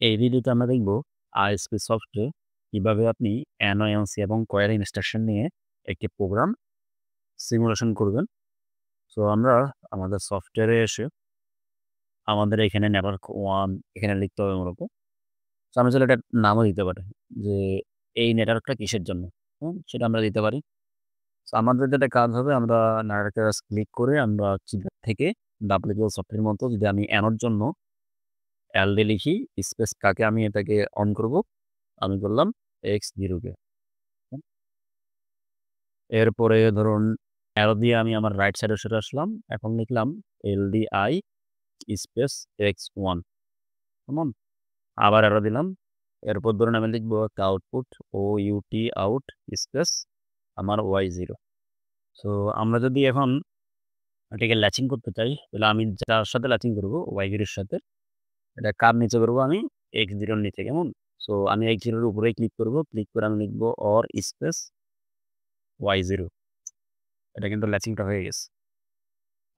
এই ভিডিওতে আমরা দেখব আইএসপি সফটওয়্যার কিভাবে আপনি অ্যানোয়েন্সি এবং কোয়ারি ইনস্ট্রাকশন নিয়ে একটি প্রোগ্রাম সিমুলেশন করবেন। সো আমরা আমাদের সফটওয়্যারে এসে আমাদের এখানে নেটওয়ার্ক 1 এখানে লিখতে হবে মূলত। সো আমরা চাইলে এটার নামও দিতে পারি যে এই নেটওয়ার্কটা কিসের জন্য? সেটা আমরা দিতে পারি। সো আমাদের যেটা কাজ হবে আমরা নেটওয়ার্কে জাস্ট ক্লিক করে আমরা কিবোর্ড থেকে WPL সফটওয়্যারের মতো যদি আমি অ্যানোর জন্য LD লিখি স্পেস কাকে আমি এটাকে অন করব। আমি করলাম X0 কে। এরপরে ধরুন অ্যারো দিয়ে আমি আমার রাইট সাইডে সরে আসলাম। এখন লিখলাম LDI স্পেস X1 কেমন? আবার অ্যারো দিলাম। এরপর ধরুন আমি লিখব একটা আউটপুট OUT আউট স্পেস আমার Y0। সো আমরা যদি এখন এটাকে ল্যাচিং করতে চাই তাহলে আমি যার সাথে ল্যাচিং করব Y0 এর সাথে এটা কার নিচে করব আমি X0 এর নিচে কেমন? সো আমি X0 এর উপরেই ক্লিক করব। ক্লিক করে আমি লিখব OR স্পেস Y0। এটা কিন্তু ল্যাচিংটা হয়ে গেছে।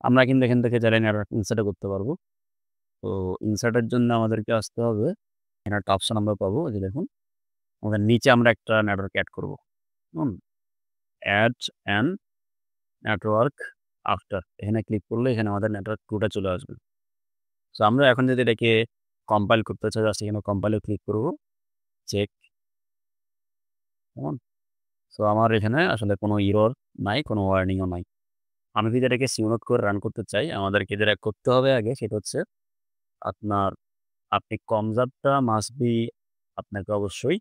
আমরা কিন্তু এখান থেকে চাইলে নেটওয়ার্ক ইনসার্টও করতে পারবো। তো ইনসার্টের জন্য আমাদেরকে আসতে হবে, এখানে একটা অপশন আমরা পাবো যে দেখুন, আমাদের নিচে আমরা একটা নেটওয়ার্ক অ্যাড করব। অ্যাড অ্যান্ড নেটওয়ার্ক আফটার এখানে ক্লিক করলে এখানে আমাদের নেটওয়ার্ক 2 টা চলে আসবে। সো আমরা এখন যদি এটাকে কম্পাইল করতে চাই জাস্ট এখানে কম্পাইলে ক্লিক করব, চেক কেমন? সো আমার এখানে আসলে কোনো এরর নাই, কোনো ওয়ার্নিংও নাই। আমি যদি এটাকে সিমুলেট করে রান করতে চাই আমাদেরকে যেটা করতে হবে আগে সেটা হচ্ছে আপনার আপনি কমজারটা মাস্ট বি আপনাকে অবশ্যই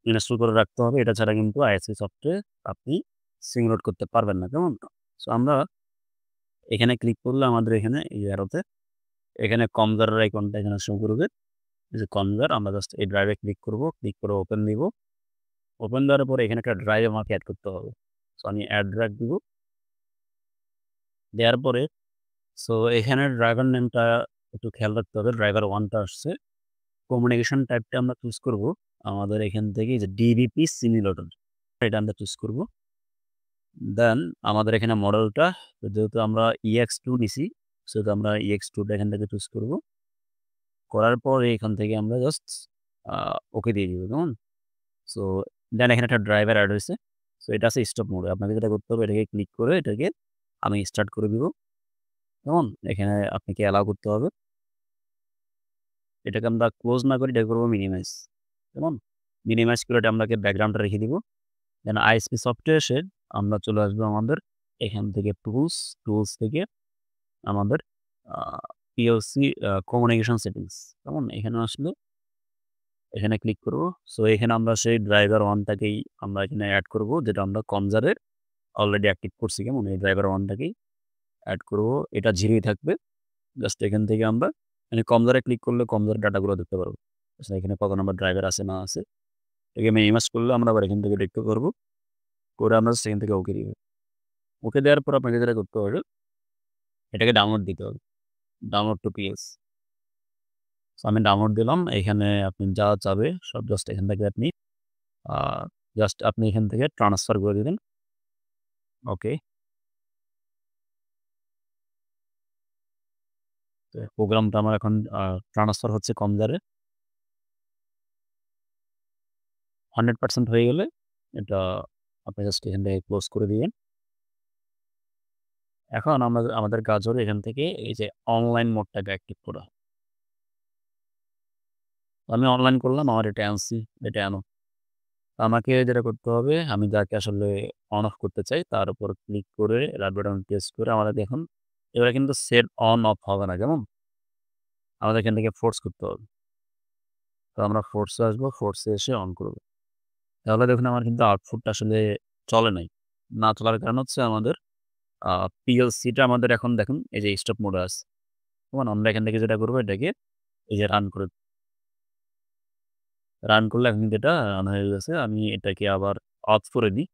ইনস্টল করে রাখতে হবে। এটা ছাড়া কিন্তু আইএসপি সফটওয়্যার আপনি সিমুলেট করতে পারবেন না, কেমন? সো আমরা এখানে ক্লিক করলে আমাদের এখানে এই অ্যারোতে এখানে কমজারের আইকনটা এখানে শো করবে। এই যে কমজার আমরা জাস্ট এই ড্রাইভে ক্লিক করব, ক্লিক করে ওপেন দিব। ওপেন দেওয়ার পরে এখানে একটা ড্রাইভ আমাকে অ্যাড করতে হবে। সো আমি অ্যাড ড্রাইভ দিব। দেওয়ার পরে সো এখানে ড্রাইভার নেমটা একটু খেয়াল রাখতে হবে। ড্রাইভার 1 টা আসছে। কমিউনিকেশন টাইপটা আমরা চুজ করব। আমাদের এখান থেকে যে ডিভিপি সিমুলেটর এটা আমরা চুজ করব। দেন আমাদের এখানে মডেলটা যেহেতু আমরা EX2 নিছি সেহেতু আমরা EX2 টা এখান থেকে চুজ করব। করার পর এখান থেকে আমরা জাস্ট ওকে দিয়ে দিব, কেমন? সো দেন এখানে একটা ড্রাইভার অ্যাড হয়েছে। সো এটা আছে স্টপ মোডে। আপনাকে যেটা করতে হবে এটাকে ক্লিক করে এটাকে আমি স্টার্ট করে দিব, কেমন? এখানে আপনাকে অ্যালাউ করতে হবে। এটাকে আমরা ক্লোজ না করে এটা করব মিনিমাইজ, কেমন? মিনিমাইজ করে এটা আমরাকে ব্যাকগ্রাউন্ডটা রেখে দিব। দেন আইএসপি সফটওয়্যার এসে আমরা চলে আসবো আমাদের এখান থেকে টুলস থেকে আমাদের PLC কমিউনিকেশন সেটিংস, কেমন? এখানে আসলে এখানে ক্লিক করব। সো এখানে আমরা সেই ড্রাইভার 1 টাকেই আমরা এখানে অ্যাড করব যেটা আমরা কমজারে অলরেডি অ্যাক্টিভ করছি, কেমন? এই ড্রাইভার 1 টাকেই অ্যাড করব। এটা 0 ই থাকবে। জাস্ট এখান থেকে আমরা মানে কমজারে ক্লিক করলে কমজারের ডাটাগুলো দেখতে পারবো। আচ্ছা এখানে কত নাম্বার ড্রাইভার আছে না আছে। এটাকে মিনিমাইজ করলে আমরা আবার এখান থেকে দেখতে পারবো। করে আমরা সেখান থেকে ওকে দিব। ওকে দেওয়ার পর আপনাকে যেটা করতে হবে এটাকে ডাউনলোড দিতে হবে। Download to PS. সো আমি ডাউনলোড দিলাম। এখানে আপনি যা চাবে সব জাস্ট এখান থেকে আপনি আ জাস্ট আপনি এখান থেকে ট্রান্সফার করে দিবেন। ওকে। তো প্রোগ্রামটা আমার এখন ট্রান্সফার হচ্ছে কমজারে। 100% হয়ে গেলে এটা আপনি জাস্ট এখান থেকে ক্লোজ করে দিবেন। এখন আমাদের কাজ হলো এখান থেকে এই যে অনলাইন মোডটাকে অ্যাক্টিভ করা। আমি অনলাইন করলাম আমার এটা আনছি, এটা আনো। আমাকে যেটা করতে হবে আমি যাকে আসলে অন অফ করতে চাই তার উপর ক্লিক করে রাইট বাটন প্রেস করে আমাদের দেখুন এবারে কিন্তু সেট অন অফ হবে না, কেমন? আমাদের এখান থেকে ফোর্স করতে হবে। তো আমরা ফোর্সে আসবো, ফোর্সে এসে অন করব। তাহলে দেখুন আমার কিন্তু আউটপুটটা আসলে চলে নাই। না চলার কারণ হচ্ছে আমাদের আ PLC-টা আমাদের এখন দেখুন এই যে স্টপ মোডে আছে। কেমন? আমরা এখান থেকে যেটা করব এটাকে এই যে রান করলে এখন কিন্তু এটা রান হয়ে গেছে। আমি এটাকে আবার অফ করে দিই।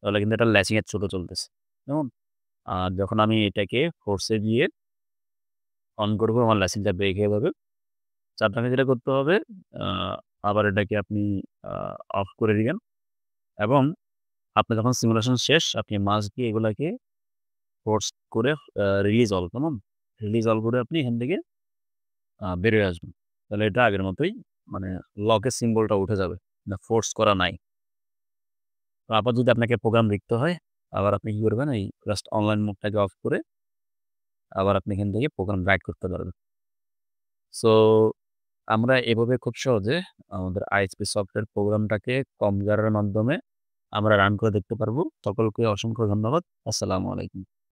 তাহলে কিন্তু এটা ল্যাচিং এর থ্রুতে চলতেছে। কেমন? আর যখন আমি এটাকে ফোর্সে গিয়ে অন করব আমার ল্যাচিংটা ব্রেক হয়ে যাবে। তো আপনাকে যেটা করতে হবে আ আবার এটাকে আপনি আ অফ করে দিবেন এবং আপনার যখন সিমুলেশন শেষ আপনি মাউস দিয়ে এগুলাকে ফোর্স করে রিলিজ অল, কেমন? রিলিজ অল করে আপনি এখান থেকে বেরিয়ে আসবেন। তাহলে এটা আগের মতোই মানে লকের সিম্বলটা উঠে যাবে। ফোর্স করা নাই। তো আবার যদি আপনাকে প্রোগ্রাম লিখতে হয়, আবার আপনি কি করবেন? এই জাস্ট অনলাইন মোডটাকে অফ করে আবার আপনি এখান থেকে প্রোগ্রাম রাইট করতে পারবেন। সো আমরা এভাবে খুব সহজে আমাদের আইএসপি সফটওয়্যার প্রোগ্রামটাকে কম্পিউটারের মাধ্যমে আমরা রান করে দেখতে পারবো। সকলকে অসংখ্য ধন্যবাদ। আসসালামু আলাইকুম।